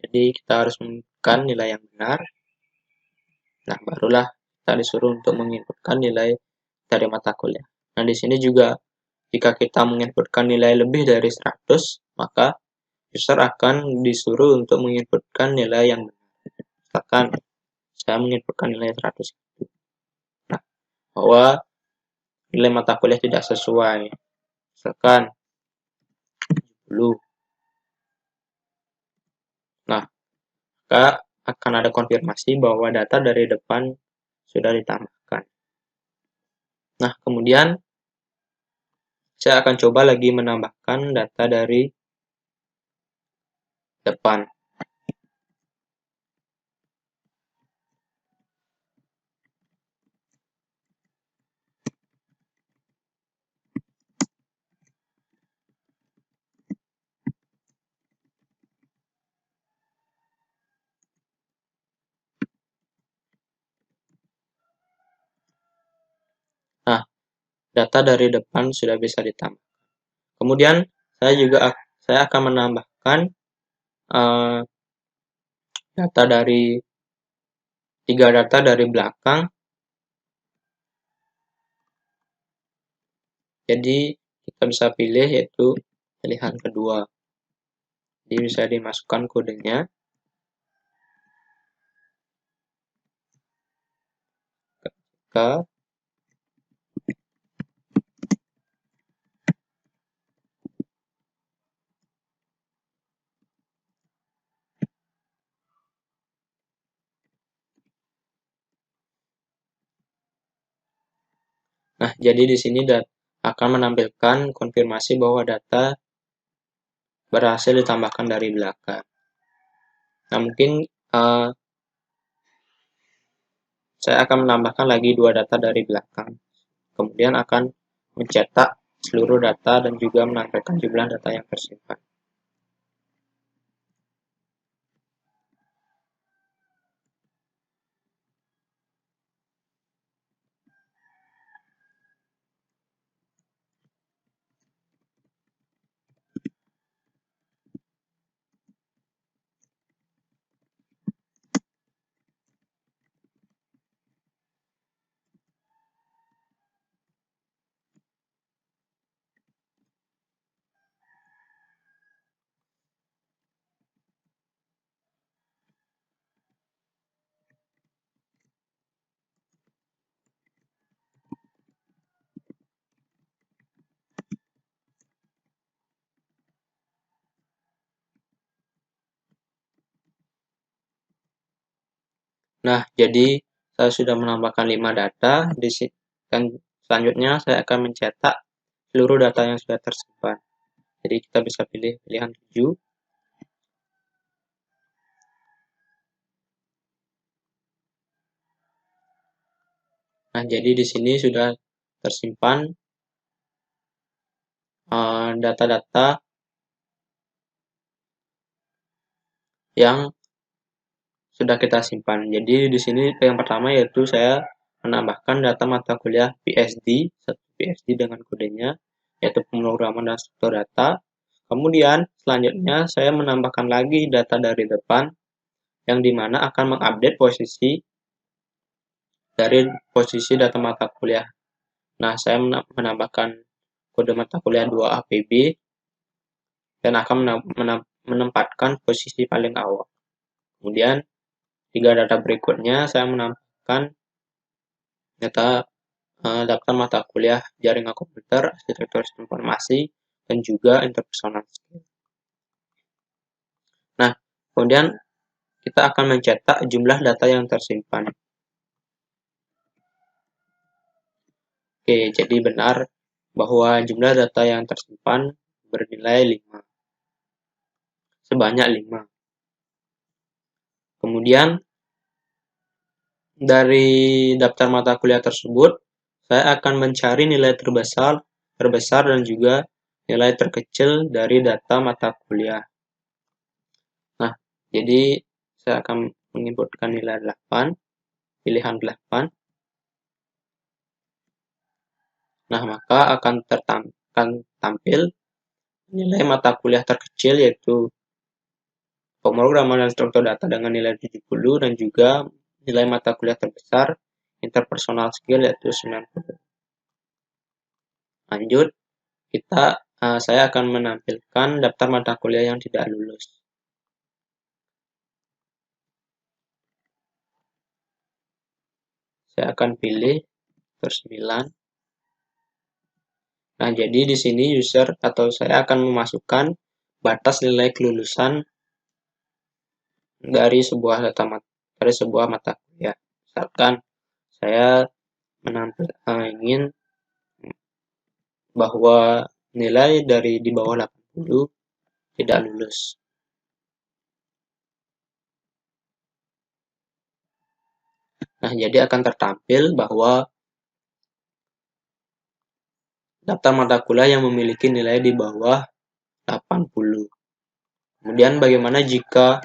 Jadi kita harus menginputkan nilai yang benar. Nah, barulah kita disuruh untuk menginputkan nilai dari mata kuliah. Nah, di sini juga jika kita menginputkan nilai lebih dari 100, maka user akan disuruh untuk menginputkan nilai yang benar. Misalkan saya menginputkan nilai 100. Nah, bahwa nilai mata kuliah tidak sesuai. Misalkan 70. Nah, maka akan ada konfirmasi bahwa data dari depan sudah ditambahkan. Nah, kemudian saya akan coba lagi menambahkan data dari depan. Nah, data dari depan sudah bisa ditambah. Kemudian saya akan menambahkan data dari 3 data dari belakang. Jadi kita bisa pilih yaitu pilihan kedua. Jadi bisa dimasukkan kodenya. Ketika Nah, jadi di sini akan menampilkan konfirmasi bahwa data berhasil ditambahkan dari belakang. Nah, mungkin saya akan menambahkan lagi 2 data dari belakang. Kemudian akan mencetak seluruh data dan juga menampilkan jumlah data yang tersimpan. Nah, jadi saya sudah menambahkan 5 data dan selanjutnya saya akan mencetak seluruh data yang sudah tersimpan. Jadi kita bisa pilih pilihan 7. Nah, jadi di sini sudah tersimpan data-data yang sudah kita simpan. Jadi di sini yang pertama yaitu saya menambahkan data mata kuliah PSD, satu PSD dengan kodenya, yaitu pemrograman dan struktur data. Kemudian selanjutnya saya menambahkan lagi data dari depan, yang dimana akan mengupdate posisi dari posisi data mata kuliah. Nah, saya menambahkan kode mata kuliah 2APB dan akan menempatkan posisi paling awal. Kemudian 3 data berikutnya saya menambahkan data daftar mata kuliah jaringan komputer, arsitektur informasi, dan juga interpersonal skill. Nah, kemudian kita akan mencetak jumlah data yang tersimpan. Oke, jadi benar bahwa jumlah data yang tersimpan bernilai 5. Sebanyak 5. Kemudian dari daftar mata kuliah tersebut, saya akan mencari nilai terbesar dan juga nilai terkecil dari data mata kuliah. Nah, jadi saya akan menginputkan nilai 8, pilihan 8. Nah, maka akan tampil nilai mata kuliah terkecil yaitu pemrograman dan struktur data dengan nilai 70 dan juga nilai mata kuliah terbesar interpersonal skill yaitu 90. Lanjut, saya akan menampilkan daftar mata kuliah yang tidak lulus. Saya akan pilih tur 9. Nah, jadi di sini saya akan memasukkan batas nilai kelulusan dari sebuah mata kuliah. Misalkan saya ingin bahwa nilai dari di bawah 80 tidak lulus. Nah, jadi akan tertampil bahwa daftar mata kuliah yang memiliki nilai di bawah 80. Kemudian bagaimana jika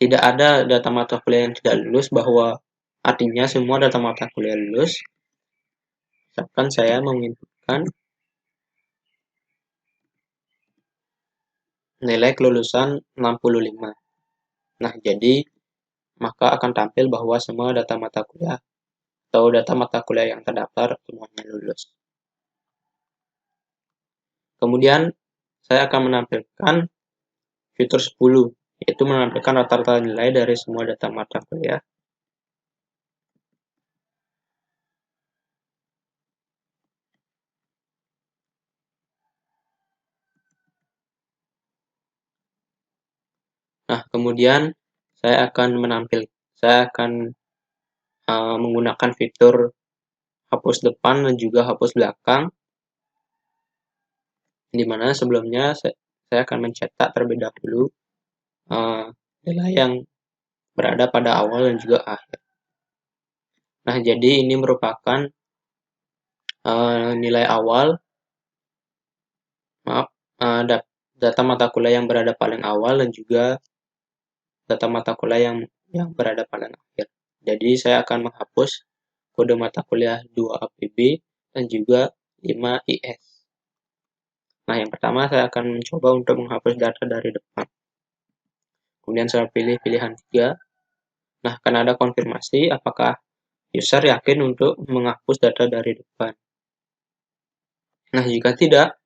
tidak ada data mata kuliah yang tidak lulus, bahwa artinya semua data mata kuliah lulus? Misalkan saya menginputkan nilai kelulusan 65. Nah, jadi maka akan tampil bahwa semua data mata kuliah atau data mata kuliah yang terdaftar semuanya lulus. Kemudian saya akan menampilkan fitur 10, yaitu menampilkan rata-rata nilai dari semua data mata kuliah. Nah, kemudian saya akan menggunakan fitur hapus depan dan juga hapus belakang, di mana sebelumnya saya akan mencetak terlebih dahulu nilai yang berada pada awal dan juga akhir. Nah, jadi ini merupakan nilai awal, data mata kuliah yang berada paling awal dan juga data mata kuliah yang berada paling akhir. Jadi saya akan menghapus kode mata kuliah 2 APB dan juga 5 IS. Nah, yang pertama saya akan mencoba untuk menghapus data dari depan. Kemudian saya pilih pilihan 3. Nah, akan ada konfirmasi apakah user yakin untuk menghapus data dari depan. Nah, jika tidak,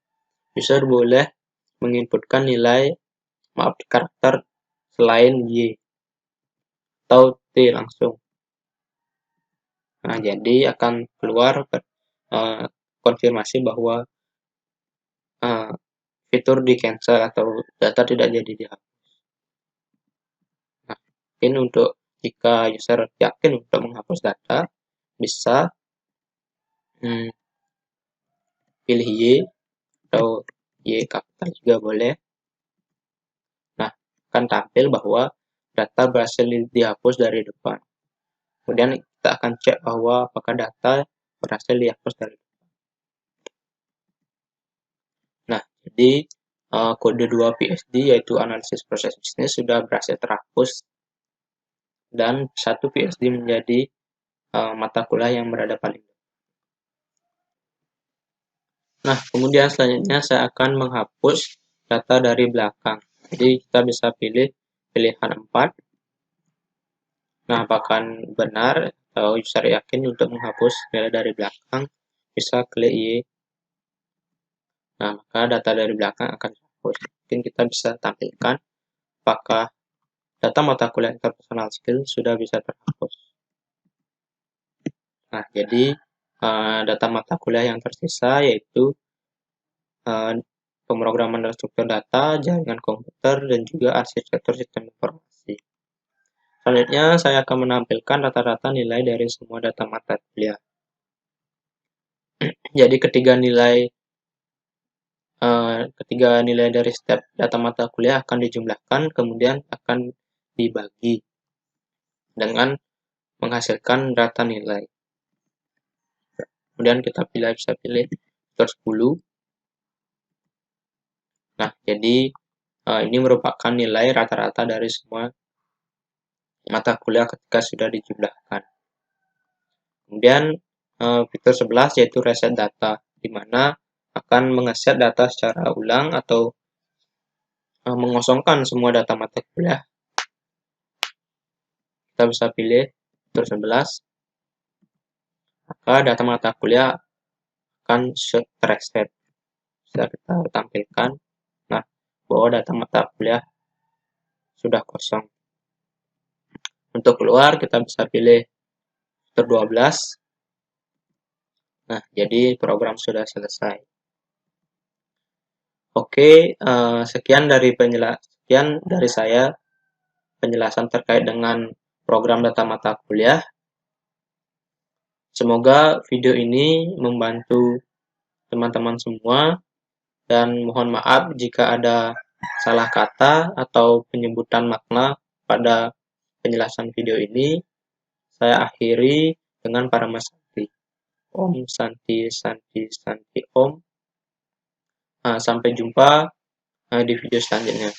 user boleh menginputkan karakter selain Y atau T langsung. Nah, jadi akan keluar konfirmasi bahwa fitur di cancel atau data tidak jadi dihapus. Nah, mungkin untuk jika user yakin untuk menghapus data, bisa pilih Y atau Y kapital juga boleh. Nah, akan tampil bahwa data berhasil dihapus dari depan. Kemudian kita akan cek bahwa apakah data berhasil dihapus dari depan. Nah, jadi kode 2 PSD yaitu analisis proses bisnis sudah berhasil terhapus dan 1 PSD menjadi mata kuliah yang berada paling depan. Nah, kemudian selanjutnya saya akan menghapus data dari belakang. Jadi kita bisa pilih pilihan 4. Nah, apakah benar atau user yakin untuk menghapus nilai dari belakang, bisa klik Y. Nah, maka data dari belakang akan dihapus. Mungkin kita bisa tampilkan apakah data mata kuliah interpersonal skill sudah bisa terhapus. Nah, jadi data mata kuliah yang tersisa yaitu pemrograman dan struktur data, jaringan komputer, dan juga arsitektur sistem informasi. Selanjutnya, saya akan menampilkan rata-rata nilai dari semua data mata kuliah. Jadi ketiga nilai dari setiap data mata kuliah akan dijumlahkan, kemudian akan dibagi dengan menghasilkan data nilai. Kemudian kita bisa pilih fitur 10. Nah, jadi ini merupakan nilai rata-rata dari semua mata kuliah ketika sudah dijumlahkan. Kemudian fitur 11 yaitu reset data, di mana akan mengeset data secara ulang atau mengosongkan semua data mata kuliah. Kita bisa pilih fitur 11, maka data mata kuliah akan reset. Bisa kita tampilkan, nah, bahwa data mata kuliah sudah kosong. Untuk keluar, kita bisa pilih fitur 12. Nah, jadi program sudah selesai. Oke, sekian dari saya penjelasan terkait dengan program data mata kuliah. Semoga video ini membantu teman-teman semua, dan mohon maaf jika ada salah kata atau penyebutan makna pada penjelasan video ini. Saya akhiri dengan Parama Santi. Om Santi Santi Santi Om. Sampai jumpa di video selanjutnya.